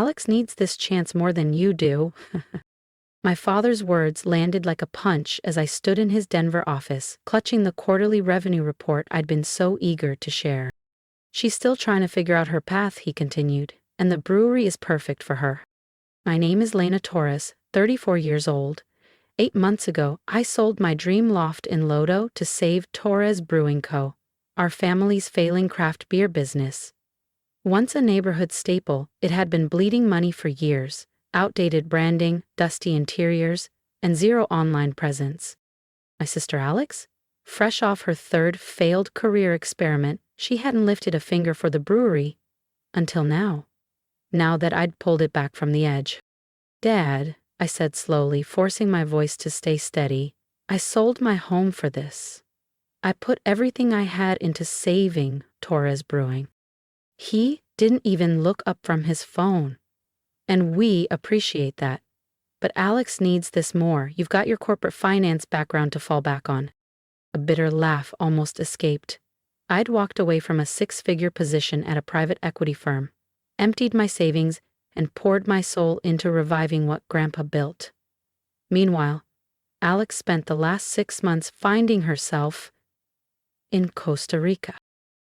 Alex needs this chance more than you do. My father's words landed like a punch as I stood in his Denver office, clutching the quarterly revenue report I'd been so eager to share. She's still trying to figure out her path, he continued, and the brewery is perfect for her. My name is Lena Torres, 34 years old. 8 months ago, I sold my dream loft in LoDo to save Torres Brewing Co., our family's failing craft beer business. Once a neighborhood staple, it had been bleeding money for years. Outdated branding, dusty interiors, and zero online presence. My sister Alex? Fresh off her third failed career experiment, she hadn't lifted a finger for the brewery. Until now. Now that I'd pulled it back from the edge. Dad, I said slowly, forcing my voice to stay steady, I sold my home for this. I put everything I had into saving Torres Brewing. He didn't even look up from his phone. And we appreciate that. But Alex needs this more. You've got your corporate finance background to fall back on. A bitter laugh almost escaped. I'd walked away from a 6-figure position at a private equity firm, emptied my savings, and poured my soul into reviving what Grandpa built. Meanwhile, Alex spent the last 6 months finding herself in Costa Rica.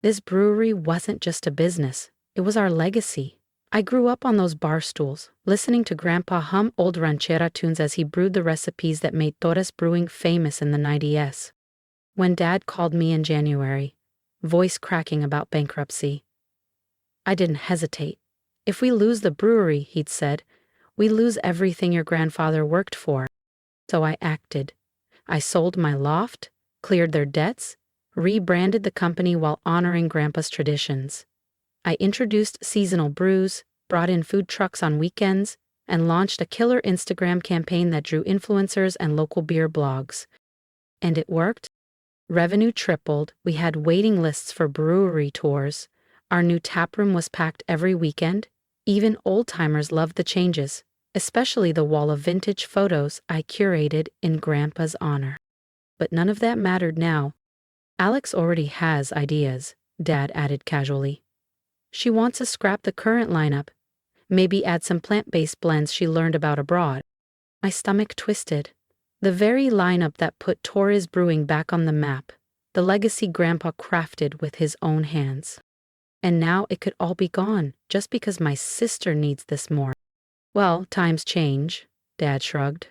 This brewery wasn't just a business. It was our legacy. I grew up on those bar stools, listening to Grandpa hum old ranchera tunes as he brewed the recipes that made Torres Brewing famous in the 90s. When Dad called me in January, voice cracking about bankruptcy, I didn't hesitate. If we lose the brewery, he'd said, we lose everything your grandfather worked for. So I acted. I sold my loft, cleared their debts, rebranded the company while honoring Grandpa's traditions. I introduced seasonal brews, brought in food trucks on weekends, and launched a killer Instagram campaign that drew influencers and local beer blogs. And it worked. Revenue tripled, we had waiting lists for brewery tours, our new taproom was packed every weekend, even old-timers loved the changes, especially the wall of vintage photos I curated in Grandpa's honor. But none of that mattered now. Alex already has ideas, Dad added casually. She wants to scrap the current lineup, maybe add some plant-based blends she learned about abroad. My stomach twisted. The very lineup that put Torres Brewing back on the map, the legacy Grandpa crafted with his own hands. And now it could all be gone, just because my sister needs this more. Well, times change, Dad shrugged.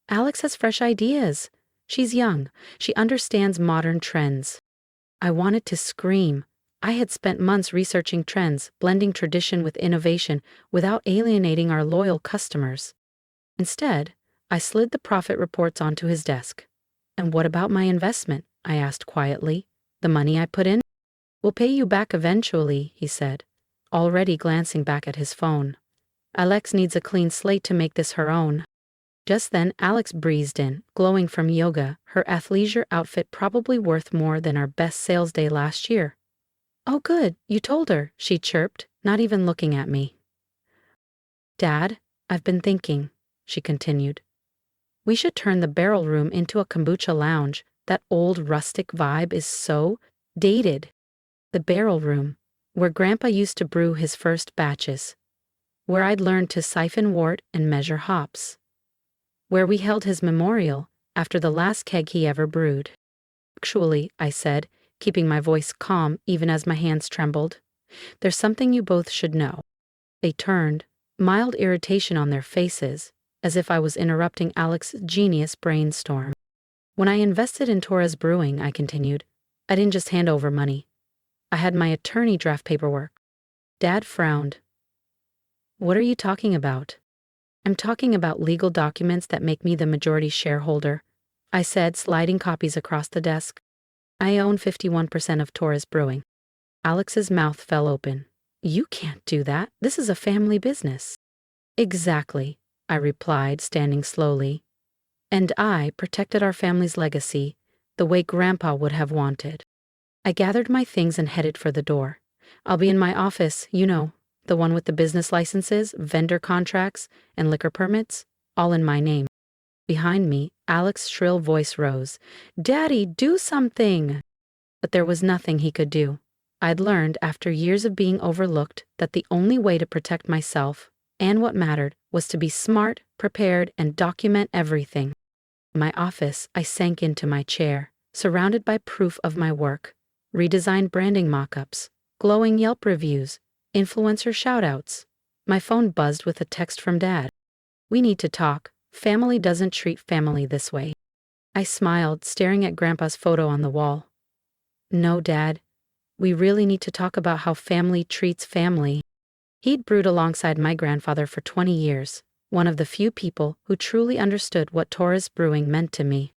Alex has fresh ideas. She's young. She understands modern trends. I wanted to scream. I had spent months researching trends, blending tradition with innovation without alienating our loyal customers. Instead, I slid the profit reports onto his desk. And what about my investment? I asked quietly. The money I put in? We'll pay you back eventually, he said, already glancing back at his phone. Alex needs a clean slate to make this her own. Just then, Alex breezed in, glowing from yoga, her athleisure outfit probably worth more than our best sales day last year. Oh good, you told her, she chirped, not even looking at me. Dad, I've been thinking, she continued. We should turn the barrel room into a kombucha lounge. That old rustic vibe is so dated. The barrel room, where Grandpa used to brew his first batches. Where I'd learned to siphon wort and measure hops. Where we held his memorial after the last keg he ever brewed. Actually, I said, keeping my voice calm even as my hands trembled, there's something you both should know. They turned, mild irritation on their faces, as if I was interrupting Alex's genius brainstorm. When I invested in Torres Brewing, I continued, I didn't just hand over money. I had my attorney draft paperwork. Dad frowned. What are you talking about? I'm talking about legal documents that make me the majority shareholder, I said, sliding copies across the desk. I own 51% of Torres Brewing. Alex's mouth fell open. You can't do that. This is a family business. Exactly, I replied, standing slowly. And I protected our family's legacy the way Grandpa would have wanted. I gathered my things and headed for the door. I'll be in my office, you know, the one with the business licenses, vendor contracts, and liquor permits, all in my name. Behind me, Alex's shrill voice rose. Daddy, do something! But there was nothing he could do. I'd learned after years of being overlooked that the only way to protect myself And what mattered was to be smart, prepared, and document everything. In my office, I sank into my chair, surrounded by proof of my work. Redesigned branding mock-ups, glowing Yelp reviews, influencer shout-outs. My phone buzzed with a text from Dad. "We need to talk. Family doesn't treat family this way." I smiled, staring at Grandpa's photo on the wall. "No, Dad. We really need to talk about how family treats family." He'd brewed alongside my grandfather for 20 years, one of the few people who truly understood what Torres Brewing meant to me.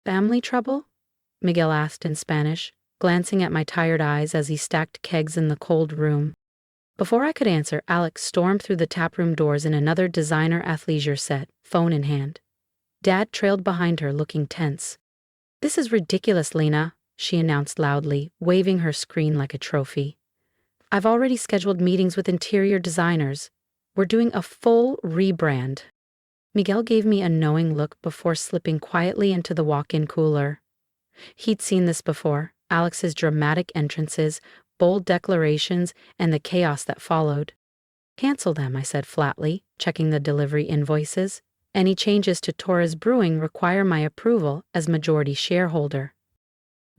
"Family trouble?" Miguel asked in Spanish, glancing at my tired eyes as he stacked kegs in the cold room. Before I could answer, Alex stormed through the taproom doors in another designer athleisure set, phone in hand. Dad trailed behind her, looking tense. "This is ridiculous, Lena," she announced loudly, waving her screen like a trophy. "I've already scheduled meetings with interior designers. We're doing a full rebrand." Miguel gave me a knowing look before slipping quietly into the walk-in cooler. He'd seen this before, Alex's dramatic entrances, bold declarations, and the chaos that followed. "Cancel them," I said flatly, checking the delivery invoices. "Any changes to Torres Brewing require my approval as majority shareholder."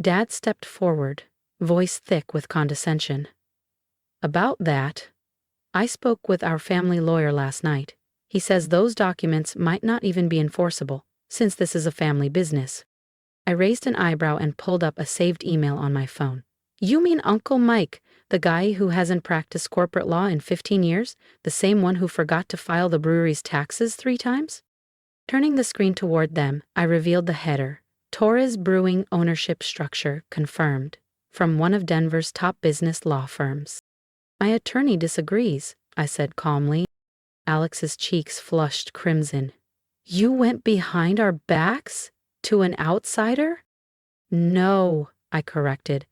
Dad stepped forward, voice thick with condescension. "About that, I spoke with our family lawyer last night. He says those documents might not even be enforceable, since this is a family business." I raised an eyebrow and pulled up a saved email on my phone. "You mean Uncle Mike, the guy who hasn't practiced corporate law in 15 years, the same one who forgot to file the brewery's taxes 3 times? Turning the screen toward them, I revealed the header: "Torres Brewing Ownership Structure Confirmed," from one of Denver's top business law firms. "My attorney disagrees," I said calmly. Alex's cheeks flushed crimson. "You went behind our backs? To an outsider?" "No," I corrected.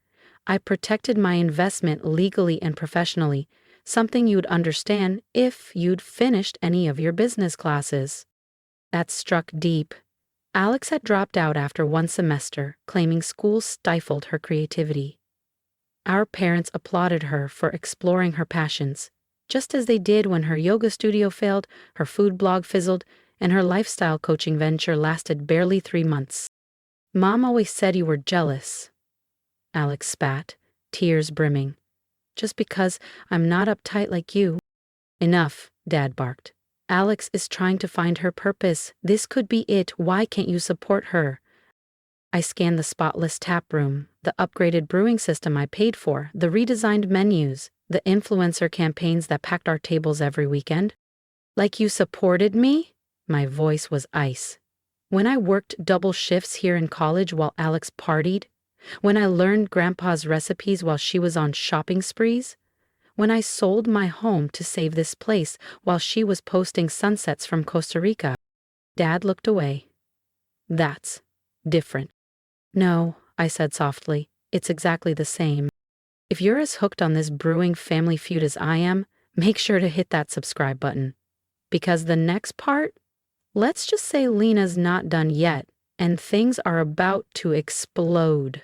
"I protected my investment legally and professionally, something you'd understand if you'd finished any of your business classes." That struck deep. Alex had dropped out after 1 semester, claiming school stifled her creativity. Our parents applauded her for exploring her passions, just as they did when her yoga studio failed, her food blog fizzled, and her lifestyle coaching venture lasted barely 3 months. "Mom always said you were jealous." Alex spat, tears brimming. "Just because I'm not uptight like you." "Enough," Dad barked. "Alex is trying to find her purpose. This could be it. Why can't you support her?" I scanned the spotless tap room, the upgraded brewing system I paid for, the redesigned menus, the influencer campaigns that packed our tables every weekend. "Like you supported me?" My voice was ice. "When I worked double shifts here in college while Alex partied? When I learned Grandpa's recipes while she was on shopping sprees? When I sold my home to save this place while she was posting sunsets from Costa Rica?" Dad looked away. "That's different." "No," I said softly, "it's exactly the same. If you're as hooked on this brewing family feud as I am, make sure to hit that subscribe button. Because the next part, let's just say Lena's not done yet, and things are about to explode."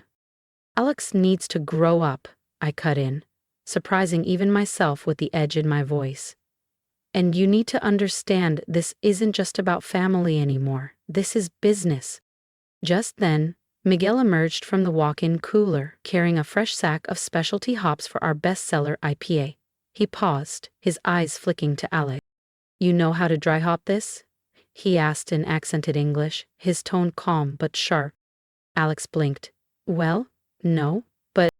"Alex needs to grow up," I cut in, surprising even myself with the edge in my voice. "And you need to understand this isn't just about family anymore. This is business." Just then, Miguel emerged from the walk-in cooler, carrying a fresh sack of specialty hops for our bestseller IPA. He paused, his eyes flicking to Alex. "You know how to dry hop this?" he asked in accented English, his tone calm but sharp. Alex blinked. "Well, no, but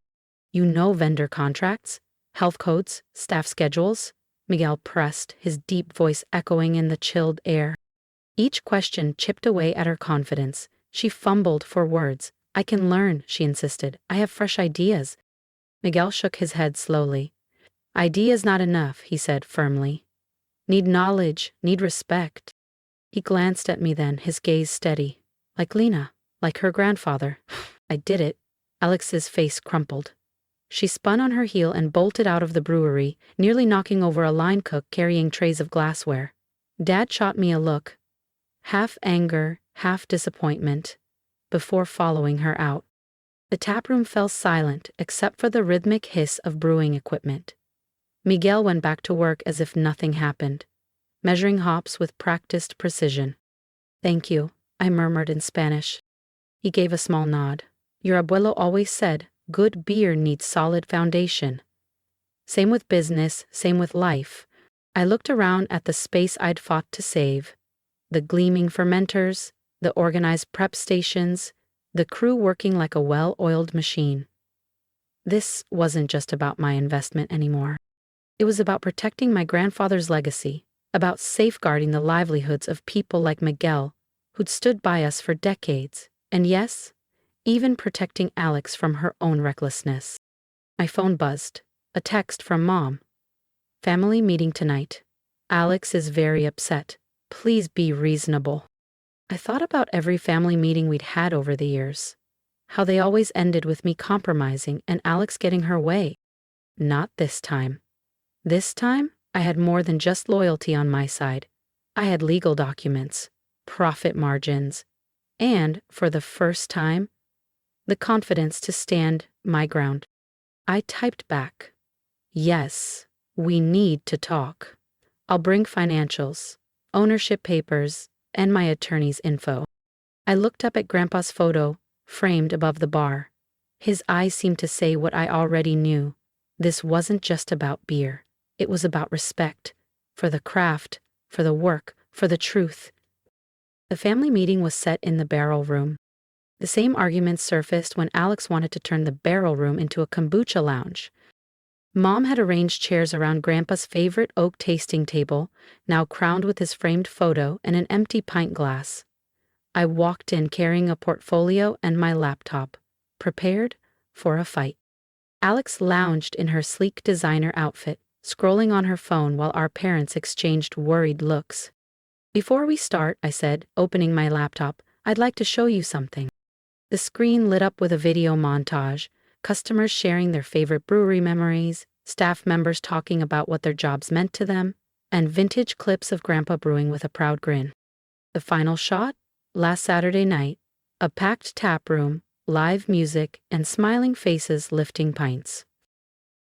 you know vendor contracts, health codes, staff schedules?" Miguel pressed, his deep voice echoing in the chilled air. Each question chipped away at her confidence. She fumbled for words. "I can learn," she insisted. "I have fresh ideas." Miguel shook his head slowly. "Idea's not enough," he said firmly. "Need knowledge, need respect." He glanced at me then, his gaze steady. "Like Lena, like her grandfather." I did it. Alex's face crumpled. She spun on her heel and bolted out of the brewery, nearly knocking over a line cook carrying trays of glassware. Dad shot me a look, half anger, half disappointment, before following her out. The taproom fell silent except for the rhythmic hiss of brewing equipment. Miguel went back to work as if nothing happened. measuring hops with practiced precision. "Thank you," I murmured in Spanish. He gave a small nod. "Your abuelo always said, good beer needs solid foundation. Same with business, same with life." I looked around at the space I'd fought to save. The gleaming fermenters, the organized prep stations, the crew working like a well-oiled machine. This wasn't just about my investment anymore. It was about protecting my grandfather's legacy, about safeguarding the livelihoods of people like Miguel, who'd stood by us for decades, and yes, even protecting Alex from her own recklessness. My phone buzzed. A text from Mom. "Family meeting tonight. Alex is very upset. Please be reasonable." I thought about every family meeting we'd had over the years. How they always ended with me compromising and Alex getting her way. Not this time. This time, I had more than just loyalty on my side. I had legal documents, profit margins, and, for the first time, the confidence to stand my ground. I typed back, "Yes, we need to talk. I'll bring financials, ownership papers, and my attorney's info." I looked up at Grandpa's photo, framed above the bar. His eyes seemed to say what I already knew. This wasn't just about beer. It was about respect, for the craft, for the work, for the truth. The family meeting was set in the barrel room. The same arguments surfaced when Alex wanted to turn the barrel room into a kombucha lounge. Mom had arranged chairs around Grandpa's favorite oak tasting table, now crowned with his framed photo and an empty pint glass. I walked in carrying a portfolio and my laptop, prepared for a fight. Alex lounged in her sleek designer outfit, scrolling on her phone while our parents exchanged worried looks. "Before we start," I said, opening my laptop, "I'd like to show you something." The screen lit up with a video montage, customers sharing their favorite brewery memories, staff members talking about what their jobs meant to them, and vintage clips of Grandpa brewing with a proud grin. The final shot? Last Saturday night, a packed tap room, live music, and smiling faces lifting pints.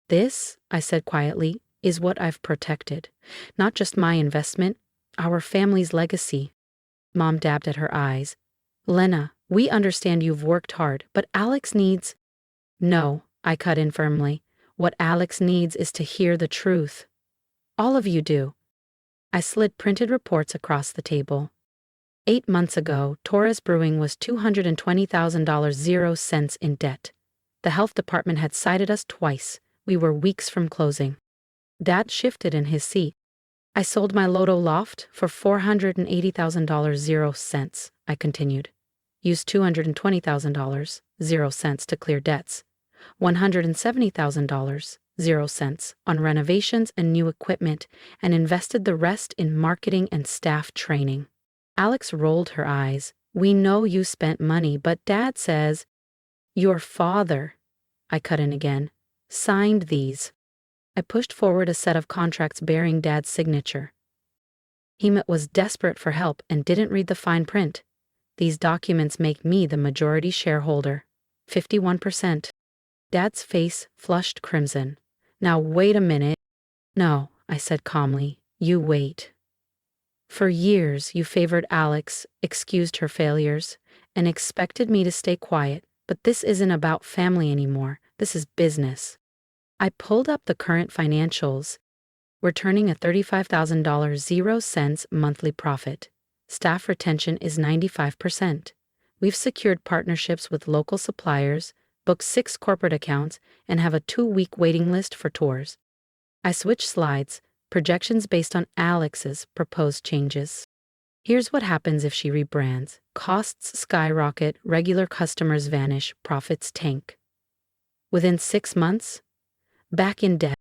"This," I said quietly, "is what I've protected. Not just my investment, our family's legacy." Mom dabbed at her eyes. "Lena, we understand you've worked hard, but Alex needs—" "No," I cut in firmly. "What Alex needs is to hear the truth. All of you do." I slid printed reports across the table. 8 months ago, Torres Brewing was $220,000 0 cents in debt. The health department had cited us twice. We were weeks from closing. Dad shifted in his seat. "I sold my LoDo loft for $480,000 0 cents, I continued. "Used $220,000 0 cents to clear debts. $170,000 0 cents on renovations and new equipment, and invested the rest in marketing and staff training." Alex rolled her eyes. "We know you spent money, but Dad says—" "Your father," I cut in again, "signed these." I pushed forward a set of contracts bearing Dad's signature. He was desperate for help and didn't read the fine print. "These documents make me the majority shareholder. 51%. Dad's face flushed crimson. "Now wait a minute." "No," I said calmly, "you wait. For years, you favored Alex, excused her failures, and expected me to stay quiet, but this isn't about family anymore. This is business." I pulled up the current financials. We're turning a $35,000 0 cents monthly profit. Staff retention is 95%. We've secured partnerships with local suppliers, booked 6 corporate accounts, and have a 2-week waiting list for tours. I switched slides, projections based on Alex's proposed changes. Here's what happens if she rebrands. Costs skyrocket, regular customers vanish, profits tank. Within 6 months, back in debt.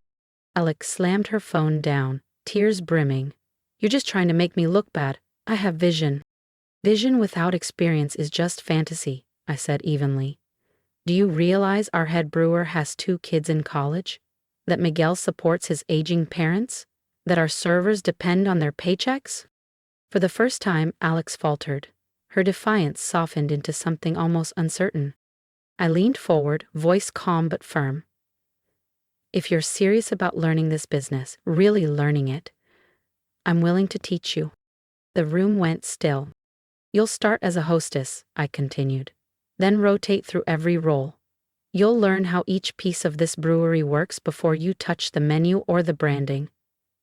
Alex slammed her phone down, tears brimming. "You're just trying to make me look bad. I have vision." "Vision without experience is just fantasy," I said evenly. "Do you realize our head brewer has 2 kids in college? That Miguel supports his aging parents? That our servers depend on their paychecks?" For the first time, Alex faltered. Her defiance softened into something almost uncertain. I leaned forward, voice calm but firm. "If you're serious about learning this business, really learning it, I'm willing to teach you. The room went still. You'll start as a hostess, I continued. Then rotate through every role. You'll learn how each piece of this brewery works before you touch the menu or the branding.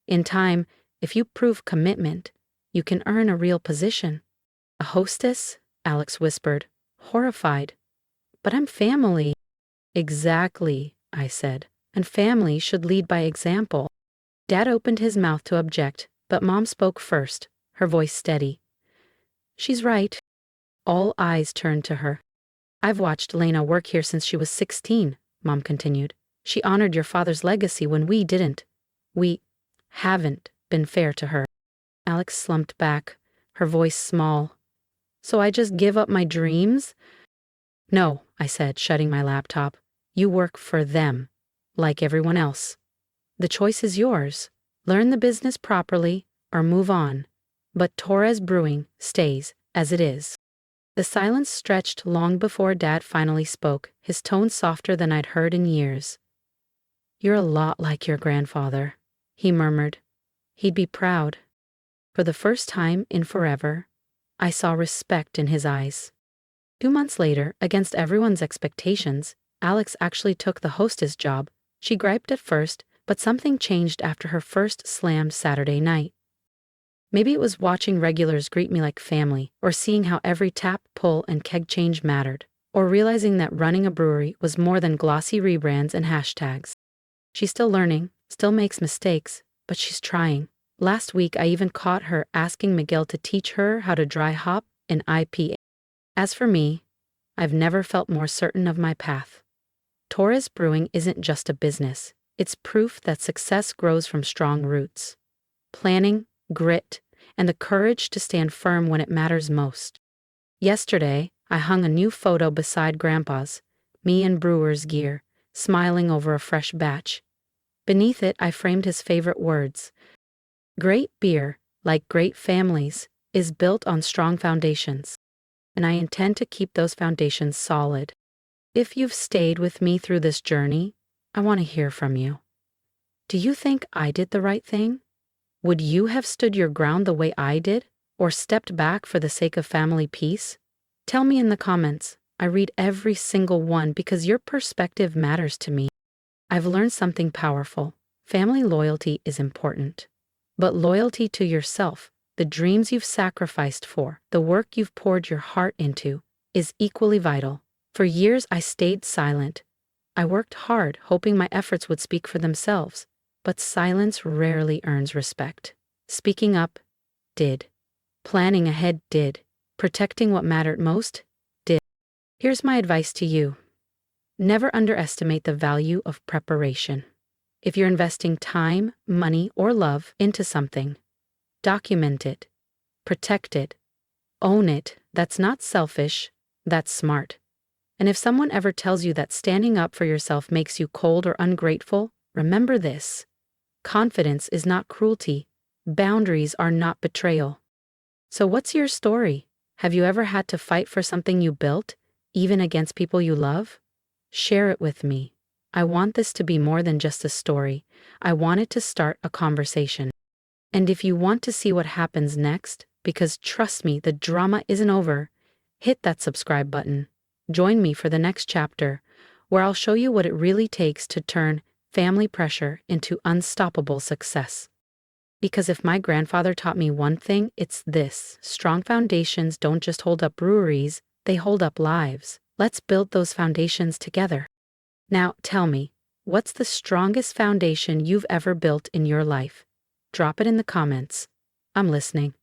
In time, if you prove commitment, you can earn a real position. A hostess? Alex whispered, horrified. But I'm family. Exactly, I said, and family should lead by example. Dad opened his mouth to object, but Mom spoke first, her voice steady. She's right. All eyes turned to her. I've watched Lena work here since she was 16, Mom continued. She honored your father's legacy when we didn't. We haven't been fair to her. Alex slumped back, her voice small. So I just give up my dreams? No, I said, shutting my laptop. You work for them, like everyone else. The choice is yours. Learn the business properly or move on. But Torres Brewing stays as it is. The silence stretched long before Dad finally spoke, his tone softer than I'd heard in years. You're a lot like your grandfather, he murmured. He'd be proud. For the first time in forever, I saw respect in his eyes. 2 months later, against everyone's expectations, Alex actually took the hostess job. She griped at first, but something changed after her first slammed Saturday night. Maybe it was watching regulars greet me like family, or seeing how every tap, pull, and keg change mattered, or realizing that running a brewery was more than glossy rebrands and hashtags. She's still learning, still makes mistakes, but she's trying. Last week, I even caught her asking Miguel to teach her how to dry hop an IPA. As for me, I've never felt more certain of my path. Torres Brewing isn't just a business. It's proof that success grows from strong roots. Planning, grit, and the courage to stand firm when it matters most. Yesterday, I hung a new photo beside Grandpa's, me in brewer's gear, smiling over a fresh batch. Beneath it, I framed his favorite words. Great beer, like great families, is built on strong foundations. And I intend to keep those foundations solid. If you've stayed with me through this journey, I want to hear from you. Do you think I did the right thing? Would you have stood your ground the way I did, or stepped back for the sake of family peace? Tell me in the comments. I read every single one because your perspective matters to me. I've learned something powerful. Family loyalty is important. But loyalty to yourself, the dreams you've sacrificed for, the work you've poured your heart into, is equally vital. For years I stayed silent. I worked hard, hoping my efforts would speak for themselves. But silence rarely earns respect. Speaking up did. Planning ahead did. Protecting what mattered most did. Here's my advice to you. Never underestimate the value of preparation. If you're investing time, money, or love into something, document it. Protect it. Own it. That's not selfish. That's smart. And if someone ever tells you that standing up for yourself makes you cold or ungrateful, remember this. Confidence is not cruelty. Boundaries are not betrayal. So what's your story? Have you ever had to fight for something you built, even against people you love? Share it with me. I want this to be more than just a story. I want it to start a conversation. And if you want to see what happens next, because trust me, the drama isn't over, hit that subscribe button. Join me for the next chapter, where I'll show you what it really takes to turn family pressure into unstoppable success. Because if my grandfather taught me one thing, it's this. Strong foundations don't just hold up breweries, they hold up lives. Let's build those foundations together. Now, tell me, what's the strongest foundation you've ever built in your life? Drop it in the comments. I'm listening.